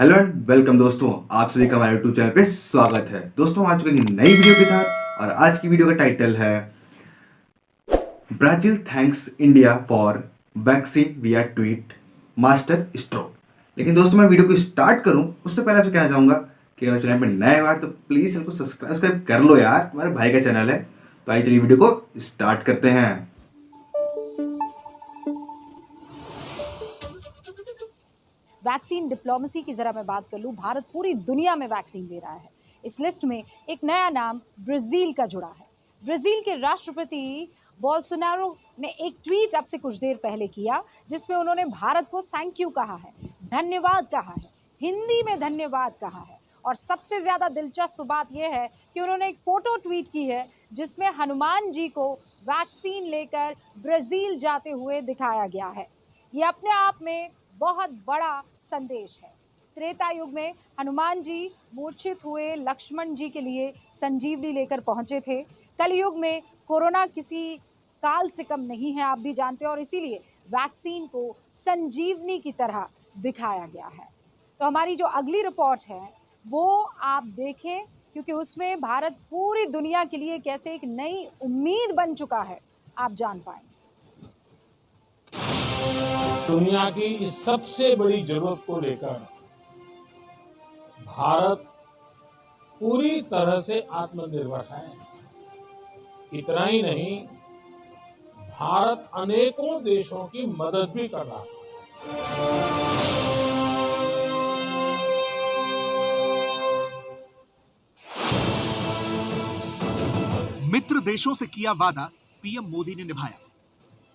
Hello and welcome दोस्तों, आप सभी का हमारे यूट्यूब चैनल पे स्वागत है। दोस्तों आज एक नई वीडियो के साथ, और आज की वीडियो का टाइटल है Brazil thanks India for vaccine विया ट्वीट मास्टर स्ट्रोक। लेकिन दोस्तों मैं वीडियो को स्टार्ट करूं उससे पहले आपसे कहना चाहूंगा कि अगर चैनल पर नए हो यार तो प्लीज़ चैनल को सब्सक्राइब कर लो यार, हमारे भाई का चैनल है। तो आइए चलिए वीडियो को स्टार्ट करते हैं। वैक्सीन डिप्लोमेसी की जरा मैं बात कर लूं। भारत पूरी दुनिया में वैक्सीन दे रहा है। इस लिस्ट में एक नया नाम ब्राजील का जुड़ा है। ब्राजील के राष्ट्रपति बोल्सोनारो ने एक ट्वीट अब से कुछ देर पहले किया जिसमें उन्होंने भारत को थैंक यू कहा है, धन्यवाद कहा है, हिंदी में धन्यवाद कहा है। और सबसे ज्यादा दिलचस्प बात यह है कि उन्होंने एक फोटो ट्वीट की है जिसमें हनुमान जी को वैक्सीन लेकर ब्राजील जाते हुए दिखाया गया है। ये अपने आप में बहुत बड़ा संदेश है। त्रेता युग में हनुमान जी मूर्छित हुए लक्ष्मण जी के लिए संजीवनी लेकर पहुंचे थे। कलयुग में कोरोना किसी काल से कम नहीं है, आप भी जानते हैं, और इसीलिए वैक्सीन को संजीवनी की तरह दिखाया गया है। तो हमारी जो अगली रिपोर्ट है वो आप देखें, क्योंकि उसमें भारत पूरी दुनिया के लिए कैसे एक नई उम्मीद बन चुका है, आप जान पाएंगे। दुनिया की इस सबसे बड़ी जरूरत को लेकर भारत पूरी तरह से आत्मनिर्भर है। इतना ही नहीं, भारत अनेकों देशों की मदद भी कर रहा है। मित्र देशों से किया वादा पीएम मोदी ने निभाया।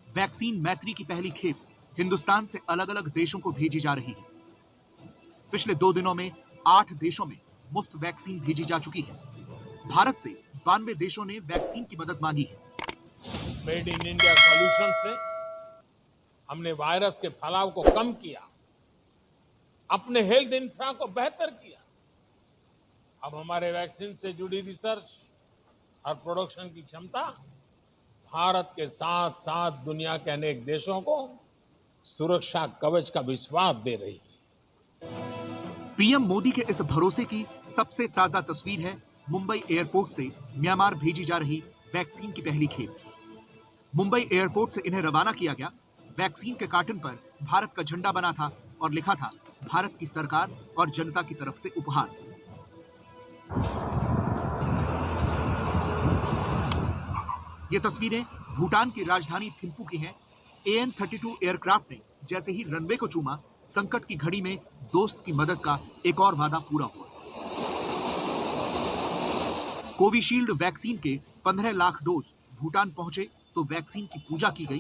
वैक्सीन मैत्री की पहली खेप हिंदुस्तान से अलग अलग देशों को भेजी जा रही है। पिछले 2 दिनों में 8 देशों में मुफ्त वैक्सीन भेजी जा चुकी है। भारत से 92 देशों ने वैक्सीन की मदद मांगी है। मेड इन इंडिया सॉल्यूशन से हमने वायरस के फैलाव को कम किया, अपने हेल्थ इंफ्रा को बेहतर किया। अब हमारे वैक्सीन से जुड़ी रिसर्च और प्रोडक्शन की क्षमता भारत के साथ साथ दुनिया के अनेक देशों को सुरक्षा कवच का विश्वास दे रही है। पीएम मोदी के इस भरोसे की सबसे ताजा तस्वीर है मुंबई एयरपोर्ट से म्यांमार भेजी जा रही वैक्सीन की पहली खेप। मुंबई एयरपोर्ट से इन्हें रवाना किया गया। वैक्सीन के कार्टन पर भारत का झंडा बना था और लिखा था भारत की सरकार और जनता की तरफ से उपहार। ये तस्वीरें भूटान की राजधानी थिम्पू की हैं। AN-32 एयरक्राफ्ट ने जैसे ही रनवे को चूमा, संकट की घड़ी में दोस्त की मदद का एक और वादा पूरा हुआ। कोविशील्ड वैक्सीन के 15 लाख डोज भूटान पहुंचे तो वैक्सीन की पूजा की गई।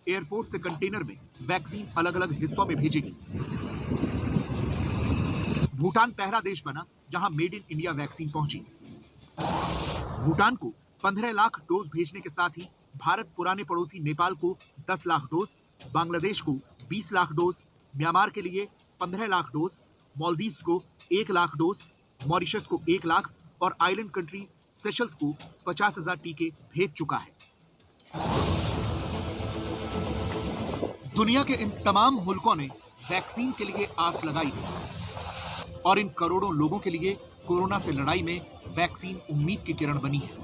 एयरपोर्ट से कंटेनर में वैक्सीन अलग अलग हिस्सों में भेजी गई। भूटान पहला देश बना जहां मेड इन इंडिया वैक्सीन पहुंची। भूटान को 15 लाख डोज भेजने के साथ ही भारत पुराने पड़ोसी नेपाल को 10 लाख डोज, बांग्लादेश को 20 लाख डोज, म्यांमार के लिए 15 लाख डोज, मालदीव्स को 1 लाख डोज, मॉरिशस को 1 लाख और आइलैंड कंट्री सेशल्स को 50,000 टीके भेज चुका है। दुनिया के इन तमाम मुल्कों ने वैक्सीन के लिए आस लगाई है और इन करोड़ों लोगों के लिए कोरोना से लड़ाई में वैक्सीन उम्मीद की किरण बनी है।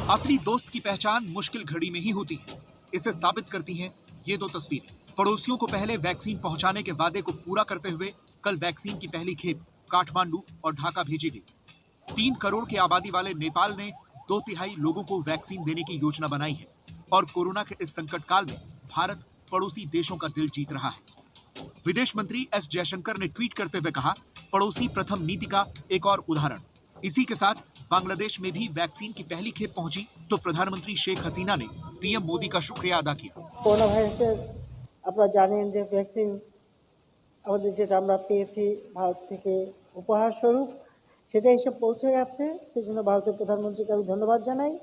असली दोस्त की पहचान मुश्किल घड़ी में ही होती है। इसे साबित करती हैं ये 2 तस्वीरें। पड़ोसियों को पहले वैक्सीन पहुंचाने के वादे को पूरा करते हुए कल वैक्सीन की पहली खेप काठमांडू और ढाका भेजी गई। 3 करोड़ की आबादी वाले नेपाल ने 2/3 लोगों को वैक्सीन देने की योजना बनाई है और कोरोना के इस संकट काल में भारत पड़ोसी देशों का दिल जीत रहा है। विदेश मंत्री एस जयशंकर ने ट्वीट करते हुए कहा, पड़ोसी प्रथम नीति का एक और उदाहरण। इसी के साथ बांग्लादेश में भी वैक्सीन की पहली खेप पहुंची तो प्रधानमंत्री शेख हसीना ने पीएम मोदी का शुक्रिया अदा किया। कोरोना ভাইরাসের আপনারা জানেন যে ভ্যাকসিন আমাদের যেটা আমরা পেয়েছি ভারত থেকে উপহার স্বরূপ সেটা এসে পৌঁছে গেছে, সেজন্য ভারতের প্রধানমন্ত্রীকে আমি ধন্যবাদ জানাই।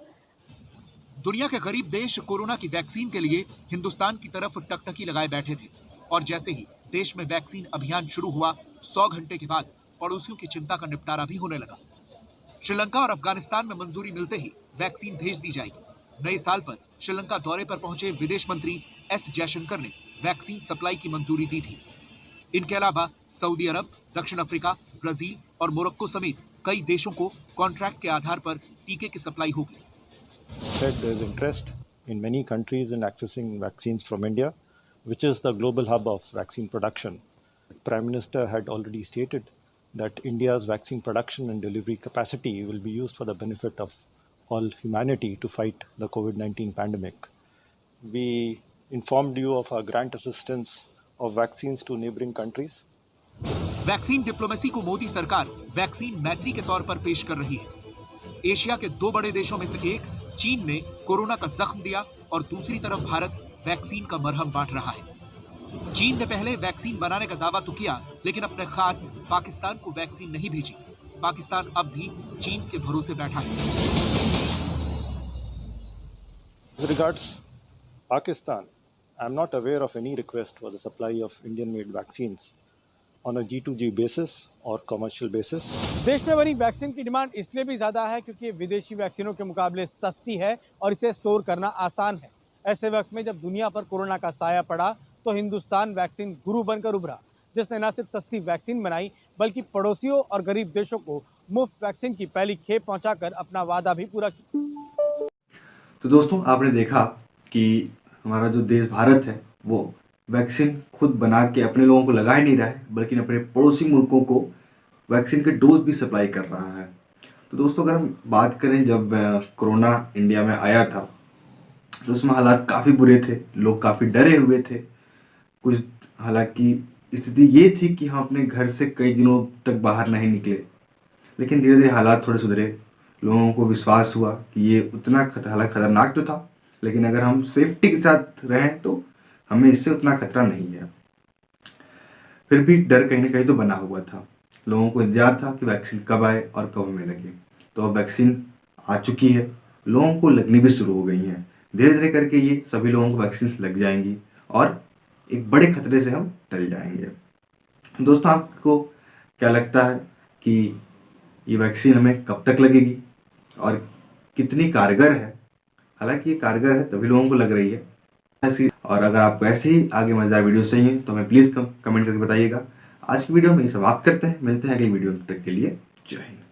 दुनिया के गरीब देश कोरोना की वैक्सीन के लिए हिंदुस्तान की तरफ टकटकी लगाए बैठे थे और जैसे ही देश में वैक्सीन अभियान शुरू हुआ, 100 घंटे के बाद पड़ोसियों की चिंता का निपटारा भी होने लगा। श्रीलंका और अफगानिस्तान में मंजूरी मिलते ही वैक्सीन भेज दी जाएगी। नए साल पर श्रीलंका दौरे पर पहुंचे विदेश मंत्री एस जयशंकर ने वैक्सीन सप्लाई की मंजूरी दी थी। इनके अलावा सऊदी अरब, दक्षिण अफ्रीका, ब्राजील और मोरक्को समेत कई देशों को कॉन्ट्रैक्ट के आधार पर टीके की सप्लाई होगी। Said there is interest in many countries in accessing vaccines from India, which is the global hub of vaccine production. Prime Minister had already stated that India's vaccine production and delivery capacity will be used for the benefit of all humanity to fight the COVID-19 pandemic. We informed you of our grant assistance of vaccines to neighboring countries. Vaccine diplomacy को मोदी सरकार vaccine मैत्री के तौर पर पेश कर रही है। एशिया के दो बड़े देशों में से एक चीन ने कोरोना का जख्म दिया और दूसरी तरफ भारत वैक्सीन का मरहम बांट रहा है। चीन ने पहले वैक्सीन बनाने का दावा तो किया, लेकिन अपने खास पाकिस्तान को वैक्सीन नहीं भेजी। पाकिस्तान अब भी चीन के भरोसे बैठा है। As regards Pakistan, I am not aware of any request for the supply of Indian-made vaccines on a G2G basis or commercial basis. देश में बनी वैक्सीन की डिमांड इसलिए भी ज़्यादा है क्योंकि विदेशी वैक्सीनों के मुकाबले सस्ती है और इसे स्टोर करना आसान है। ऐसे वक्त में जब दुनिया पर कोरोना का साया पड़ा तो हिंदुस्तान वैक्सीन गुरु बनकर उभरा, जिसने न सिर्फ सस्ती वैक्सीन बनाई बल्कि पड़ोसियों और गरीब देशों को मुफ्त वैक्सीन की पहली खेप पहुंचाकर अपना वादा भी पूरा किया। तो दोस्तों, आपने देखा कि हमारा जो देश भारत है वो वैक्सीन खुद बना के अपने लोगों को लगा ही नहीं रहा है, बल्कि अपने पड़ोसी मुल्कों को वैक्सीन के डोज भी सप्लाई कर रहा है। तो दोस्तों, अगर हम बात करें, जब कोरोना इंडिया में आया था तो उसमें हालात काफ़ी बुरे थे, लोग काफ़ी डरे हुए थे। कुछ हालांकि स्थिति ये थी कि हम अपने घर से कई दिनों तक बाहर नहीं निकले, लेकिन धीरे धीरे हालात थोड़े सुधरे। लोगों को विश्वास हुआ कि ये उतना हालांकि खतरनाक तो था, लेकिन अगर हम सेफ्टी के साथ रहें तो हमें इससे उतना खतरा नहीं है। फिर भी डर कहीं ना कहीं तो बना हुआ था। लोगों को इंतजार था कि वैक्सीन कब आए और कब हमें लगे। तो अब वैक्सीन आ चुकी है, लोगों को लगनी भी शुरू हो गई हैं। धीरे धीरे करके ये सभी लोगों को वैक्सीन लग जाएंगी और एक बड़े खतरे से हम टल जाएंगे। दोस्तों, आपको क्या लगता है कि ये वैक्सीन हमें कब तक लगेगी और कितनी कारगर है? हालांकि ये कारगर है, तभी लोगों को लग रही है ऐसी। और अगर आपको ऐसे ही आगे मजेदार वीडियो चाहिए तो हमें प्लीज़ कमेंट करके बताइएगा। आज की वीडियो में ये समाप्त करते हैं, मिलते हैं अगली वीडियो तक के लिए। जय हिंद।